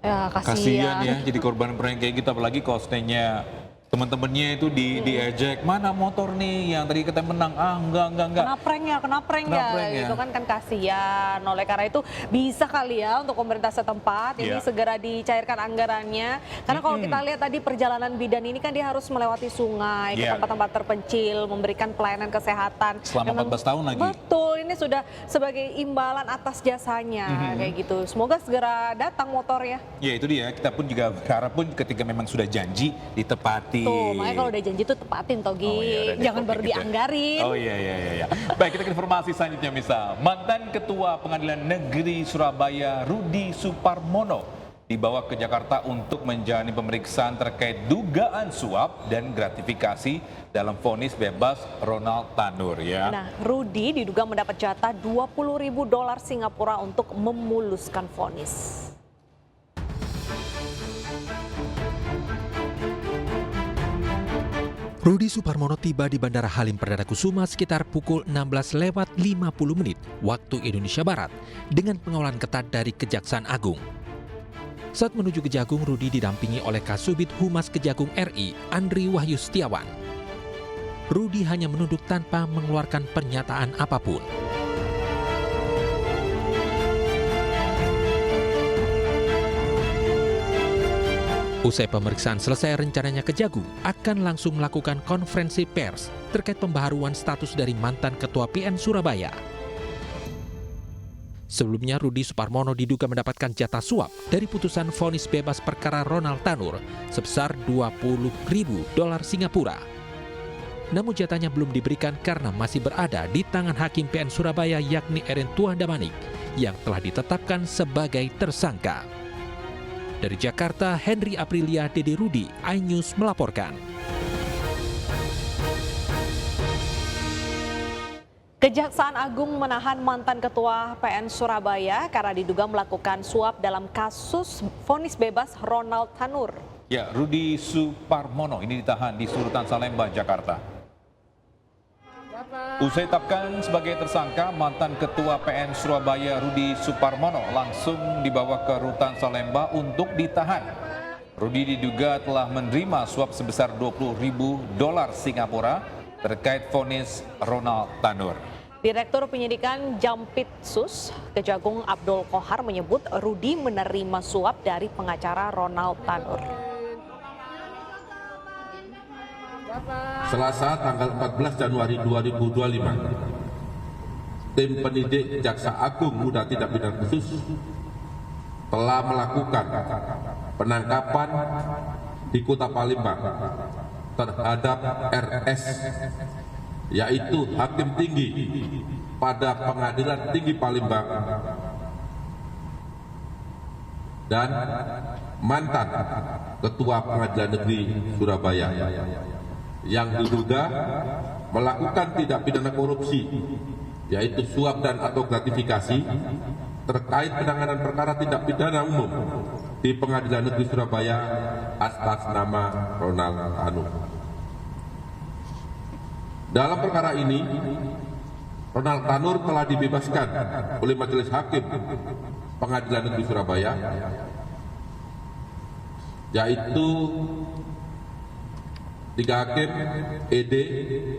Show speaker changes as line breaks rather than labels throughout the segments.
Ya,
Kasihan
kasihan.
ya jadi korban prank kayak gitu, apalagi kalau seandainya teman-temannya itu diejek, mana motor nih yang tadi katanya menang, enggak.
Kena prank
Kena
ya,
prank ya.
gitu kan kasihan. Oleh karena itu bisa kali ya untuk pemerintah setempat ini
Iya.
segera dicairkan anggarannya. Karena kalau kita lihat tadi perjalanan bidan ini kan dia harus melewati sungai, ke
Iya.
tempat-tempat terpencil, memberikan pelayanan kesehatan.
Selama 14 tahun lagi.
Betul, ini sudah sebagai imbalan atas jasanya kayak gitu. Semoga segera datang motornya.
Ya itu dia, kita pun juga berharap pun ketika memang sudah janji ditepati.
Tuh, makanya kalau udah janji tuh tepatin Togi.
Oh iya, udah deh,
Jangan
oke
baru
gitu.
dianggarin.
Oh iya. Baik, kita ke informasi selanjutnya misal. Mantan Ketua Pengadilan Negeri Surabaya Rudi Suparmono dibawa ke Jakarta untuk menjalani pemeriksaan terkait dugaan suap dan gratifikasi dalam vonis bebas Ronald Tanur ya.
Nah, Rudi diduga mendapat jatah $20.000 Singapura untuk memuluskan vonis.
Rudi Suparmono tiba di Bandara Halim Perdana Kusuma sekitar pukul 16:50 waktu Indonesia Barat dengan pengawalan ketat dari Kejaksaan Agung. Saat menuju Kejagung, Rudi didampingi oleh Kasubit Humas Kejagung RI, Andri Wahyu Setiawan. Rudi hanya menunduk tanpa mengeluarkan pernyataan apapun. Usai pemeriksaan selesai, rencananya Kejagung akan langsung melakukan konferensi pers terkait pembaharuan status dari mantan Ketua PN Surabaya. Sebelumnya, Rudi Suparmono diduga mendapatkan jatah suap dari putusan vonis bebas perkara Ronald Tanur sebesar $20.000 Singapura. Namun jatahnya belum diberikan karena masih berada di tangan Hakim PN Surabaya yakni Erin Tuandamanik yang telah ditetapkan sebagai tersangka. Dari Jakarta, Henry Aprilia, Dede Rudi, iNews melaporkan.
Kejaksaan Agung menahan mantan Ketua PN Surabaya karena diduga melakukan suap dalam kasus vonis bebas Ronald Tanur.
Ya, Rudi Suparmono ini ditahan di Surutan Salemba, Jakarta. Usai ditetapkan sebagai tersangka, mantan Ketua PN Surabaya Rudi Suparmono langsung dibawa ke Rutan Salemba untuk ditahan. Rudi diduga telah menerima suap sebesar $20.000 Singapura terkait vonis Ronald Tanur.
Direktur Penyidikan Jampitsus Kejagung Abdul Kohar menyebut Rudi menerima suap dari pengacara Ronald Tanur.
Selasa tanggal 14 Januari 2025, tim penyidik Jaksa Agung Muda Tindak Pidana Khusus telah melakukan penangkapan di Kota Palembang terhadap RS, yaitu Hakim Tinggi pada Pengadilan Tinggi Palembang dan mantan Ketua Pengadilan Negeri Surabaya yang diduga melakukan tindak pidana korupsi, yaitu suap dan atau gratifikasi terkait penanganan perkara tindak pidana umum di Pengadilan Negeri Surabaya atas nama Ronald Tanur. Dalam perkara ini, Ronald Tanur telah dibebaskan oleh Majelis Hakim Pengadilan Negeri Surabaya, yaitu 3 hakim ED,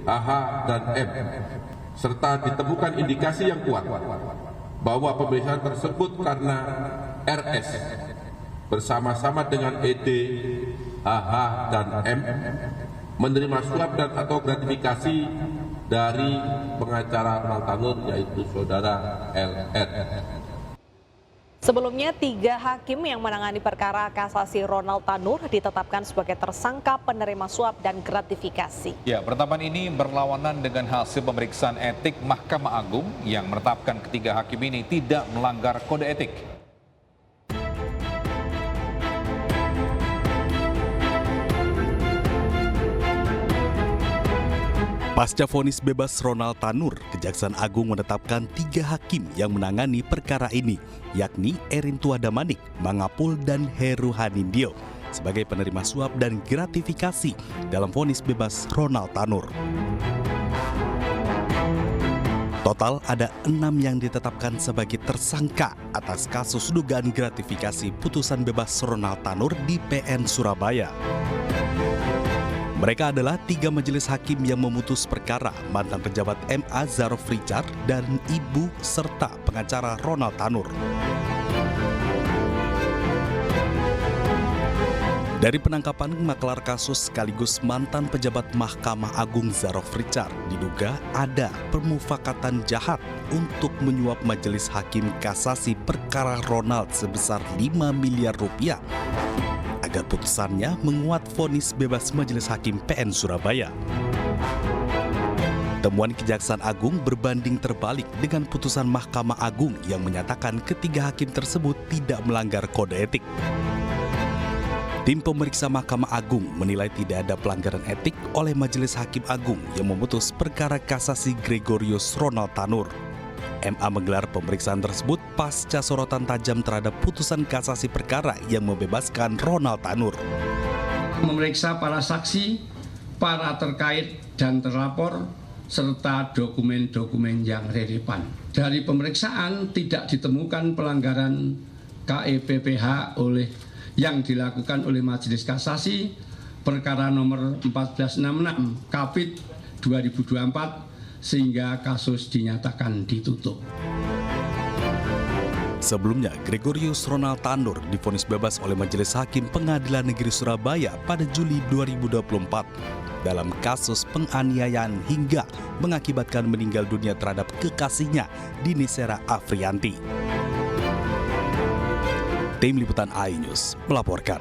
AH, dan M, serta ditemukan indikasi yang kuat bahwa pemeriksaan tersebut karena RS bersama-sama dengan ED, AH, dan M menerima suap dan atau gratifikasi dari pengacara Ronald Tanur, yaitu saudara LR.
Sebelumnya, 3 hakim yang menangani perkara kasasi Ronald Tanur ditetapkan sebagai tersangka penerima suap dan gratifikasi.
Ya, penetapan ini berlawanan dengan hasil pemeriksaan etik Mahkamah Agung yang menetapkan ketiga hakim ini tidak melanggar kode etik.
Pasca vonis bebas Ronald Tanur, Kejaksaan Agung menetapkan 3 hakim yang menangani perkara ini, yakni Erin Tuandamanik, Mangapul, dan Heru Hanindyo sebagai penerima suap dan gratifikasi dalam vonis bebas Ronald Tanur. Total ada 6 yang ditetapkan sebagai tersangka atas kasus dugaan gratifikasi putusan bebas Ronald Tanur di PN Surabaya. Mereka adalah 3 majelis hakim yang memutus perkara mantan pejabat MA Zarof Richard dan ibu serta pengacara Ronald Tanur. Dari penangkapan maklar kasus sekaligus mantan pejabat Mahkamah Agung Zarof Richard diduga ada permufakatan jahat untuk menyuap majelis hakim kasasi perkara Ronald sebesar 5 miliar rupiah agar putusannya menguat vonis bebas majelis hakim PN Surabaya. Temuan Kejaksaan Agung berbanding terbalik dengan putusan Mahkamah Agung yang menyatakan ketiga hakim tersebut tidak melanggar kode etik. Tim pemeriksa Mahkamah Agung menilai tidak ada pelanggaran etik oleh Majelis Hakim Agung yang memutus perkara kasasi Gregorius Ronald Tanur. MA menggelar pemeriksaan tersebut pasca sorotan tajam terhadap putusan kasasi perkara yang membebaskan Ronald Tanur.
Memeriksa para saksi, para terkait dan terlapor, serta dokumen-dokumen yang relevan. Dari pemeriksaan tidak ditemukan pelanggaran KEPPH yang dilakukan oleh Majelis Kasasi perkara nomor 1466 Kapit 2024 sehingga kasus dinyatakan ditutup.
Sebelumnya, Gregorius Ronald Tanur divonis bebas oleh Majelis Hakim Pengadilan Negeri Surabaya pada Juli 2024 dalam kasus penganiayaan hingga mengakibatkan meninggal dunia terhadap kekasihnya Dini Sera Afrianti. Tim Liputan AI News melaporkan.